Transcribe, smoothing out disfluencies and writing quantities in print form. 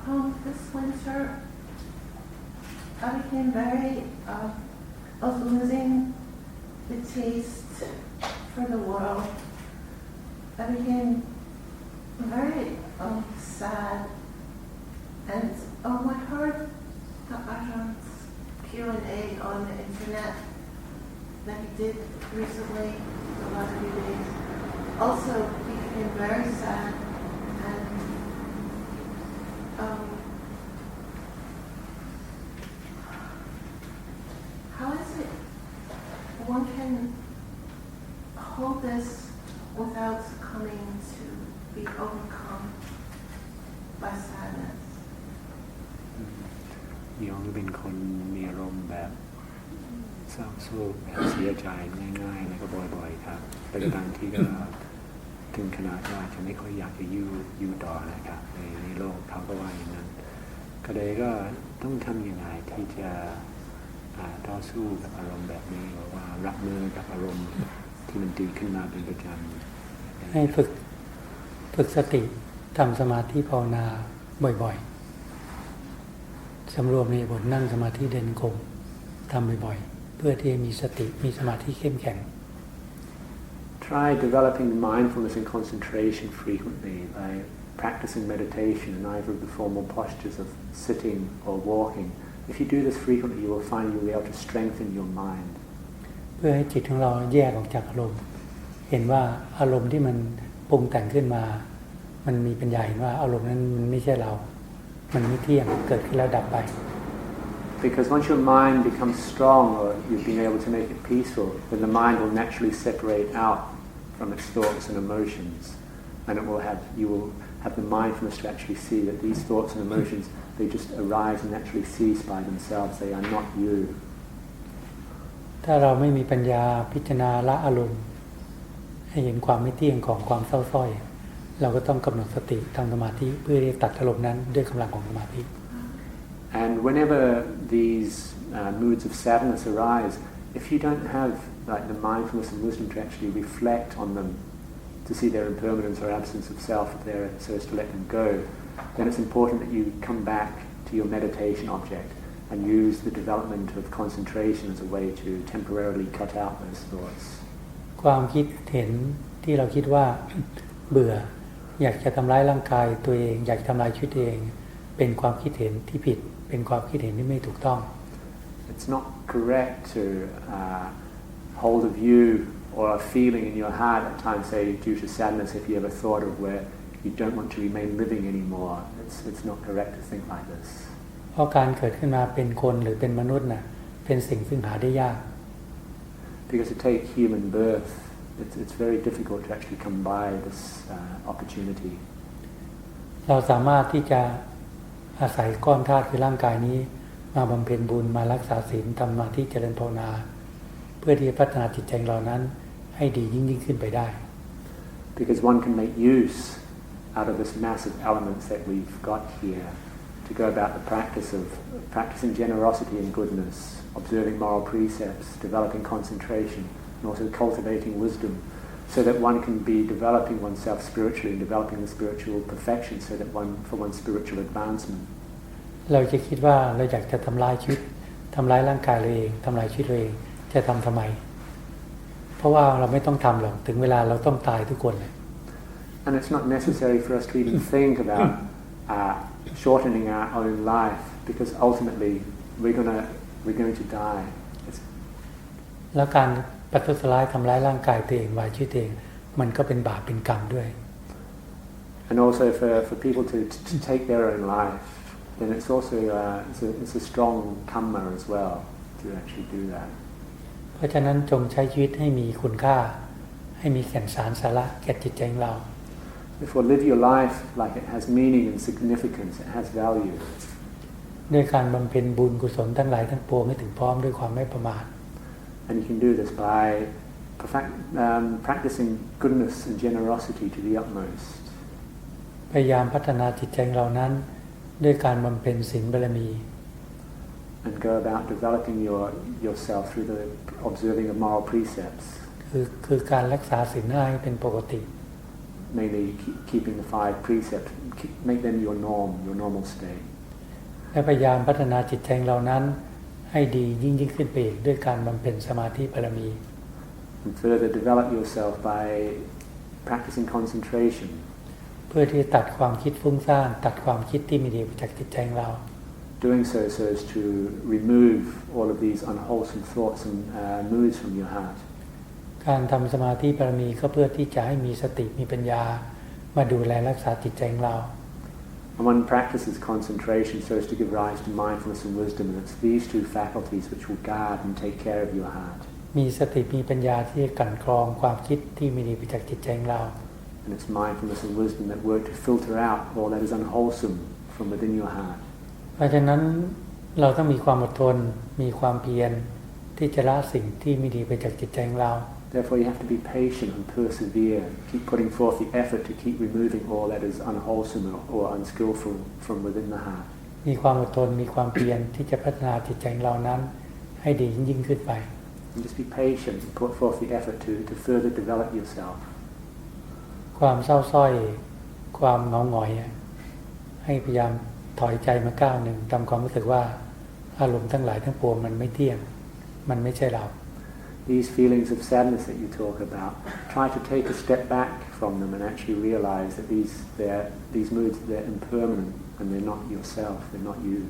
This winter, I became very of losing the taste for the world. I became very sad, and I heard the Ajahns Q&A on the internet that he did recently, the last few days. Also, he became very sad, and how is it one can hold this without succumbing to be overcome by sadness? ยองเป็นคนมีอารมณ์แบบเศร้าโศกแบบเสียใจง่ายๆแล้วก็บ่อยๆครับแต่บางทีก็ถึงขนาดว่าจะไม่ค่อยอยากจะอยู่ต่อนะครับในโลกเขาก็ว่าอย่างนั้นก็เลยก็ต้องทำยังไงที่จะต่อสู้กับอารมณ์แบบนี้หรือว่ารับมือกับอารมณ์ที่มันดีขึ้นมาเป็นประจำให้ฝึกสติทำสมาธิภาวนาบ่อยๆสำรวมในบทนั่งสมาธิเดินกรมทำบ่อยๆเพื่อที่จะมีสติมีสมาธิเข้มแข็ง Try developing mindfulness and concentration frequently by practicing meditation in either of the formal postures of sitting or walking. If you do this frequently, you will find you will be able to strengthen your mind. เพื่อให้จิตของเราแยกออกจากอารมณ์เห็นว่าอารมณ์ที่มันปรุงแต่งขึ้นมามันมีปัญญาเห็นว่าอารมณ์นั้นมันไม่ใช่เรามันไม่เที่ยงเกิดขึ้นแล้วดับไป Because once your mind becomes strong or you've been able to make it peaceful, then the mind will naturally separate out from its thoughts and emotions, and you will have the mindfulness to actually see that these thoughts and emotions, they just arise and naturally cease by themselves. They are not you. ถ้าเราไม่มีปัญญาพิจารณาละอารมณ์ให้เห็นความไม่เที่ยงของความเศร้าส้อยเราก็ต้องกำหนดสติทำสมาธิเพื่อที่จะตัดอารมณ์นั้นด้วยกำลังของสมาธิ And whenever these moods of sadness arise, if you don't have like the mindfulness and wisdom to actually reflect on them, to see their impermanence or absence of self there, so as to let them go, then it's important that you come back to your meditation object and use the development of concentration as a way to temporarily cut out those thoughts. ความคิดเห็นที่เราคิดว่าเบื่ออยากจะทำร้ายร่างกายตัวเองอยากทำลายชีวิตเองเป็นความคิดเห็นที่ผิดเป็นความคิดเห็นที่ไม่ถูกต้อง It's not correct to hold a view or a feeling in your heart at times, say due to sadness, if you have a thought of where you don't want to remain living anymore. It's not correct to think like this. เพราะการเกิดขึ้นมาเป็นคนหรือเป็นมนุษย์น่ะเป็นสิ่งซึ่งหาได้ยาก Because to take human birth, it's very difficult to actually come by this opportunity. เราสามารถที่จะอาศัยก้อนธาตุคือร่างกายนี้มาบำเพ็ญบุญมารักษาศีลทำสมาธิเจริญภาวนาเพื่อที่จะพัฒนาจิตใจเรานั้นให้ดียิ่งขึ้นไปได้ Because one can make use out of this massive elements that we've got here to go about the practice of practicing generosity and goodness, observing moral precepts, developing concentration, and also cultivating wisdom, so that one can be developing oneself spiritually and developing the spiritual perfection, so that for one's spiritual advancement. เราจะคิดว่าเราอยากจะทำลายชีวิตทำลายร่างกายเราเองทำลายชีวิตเราเองจะทำไมเพราะว่าเราไม่ต้องทำหรอกถึงเวลาเราต้องตายทุกคนเลย And it's not necessary for us to even think about shortening our own life, because ultimately we're going to die. แล้วการประทุษร้ายทำร้ายร่างกายตัวเองวายชีวิตเองมันก็เป็นบาปเป็นกรรมด้วย And also for people to take their own life, then it's also it's a strong karma as well to actually do that. เพราะฉะนั้นจงใช้ชีวิตให้มีคุณค่าให้มีแก่นสารสาระแก่จิตใจของเรา Therefore, live your life like it has meaning and significance, it has value. ด้วยการบำเพ็ญบุญกุศลทั้งหลายทั้งปวงให้ถึงพร้อมด้วยความไม่ประมาท And you can do this by practicing goodness and generosity to the utmost. พยายามพัฒนาจิตใจเรานั้นด้วยการบำเพ็ญศีลบารมี And go about developing yourself through the observing of moral precepts. คือการรักษาศีลให้เป็นปกติ mainly keeping the 5 precepts, make them your norm, your normal state. และพยายามพัฒนาจิตใจเรานั้นให้ดียิ่งขึ้นไปอีกด้วยการบำเพ็ญสมาธิบารมี And further develop yourself by practicing concentration. เพื่อที่ตัดความคิดฟุ้งซ่านตัดความคิดที่ไม่ดีจากจิตใจเรา Doing so as to remove all of these unwholesome thoughts and moods from your heart. การทำสมาธิบารมีก็เพื่อที่จะให้มีสติมีปัญญามาดูแลรักษาจิตใจของเรา And one practices concentration so as to give rise to mindfulness and wisdom, and it's these 2 faculties which will guard and take care of your heart. มีสติมีปัญญาที่จะกลั่นกรองความคิดที่ไม่ดีไปจากจิตใจของเรา And it's mindfulness and wisdom that work to filter out all that is unwholesome from within your heart. เพราะฉะนั้นเราต้องมีความอดทนมีความเพียรที่จะละสิ่งที่ไม่ดีไปจากจิตใจของเรา Therefore you have to be patient and persevere, keep putting forth the effort to keep removing all that is unwholesome or unskillful from within the heart. มีความอดทนมีความเพียรที่จะพัฒนาจิตใจของเรานั้นให้ดียิ่งขึ้นไป And just be patient and put forth the effort to further develop yourself. ความเศร้าส้อยความเหงาหงอยให้พยายามถอยใจมาก้าวหนึ่งทำความรู้สึกว่าอารมณ์ทั้งหลายทั้งปวงมันไม่เที่ยงมันไม่ใช่เรา These feelings of sadness that you talk about, try to take a step back from them and actually realize that these moods, they're impermanent and they're not yourself, they're not you.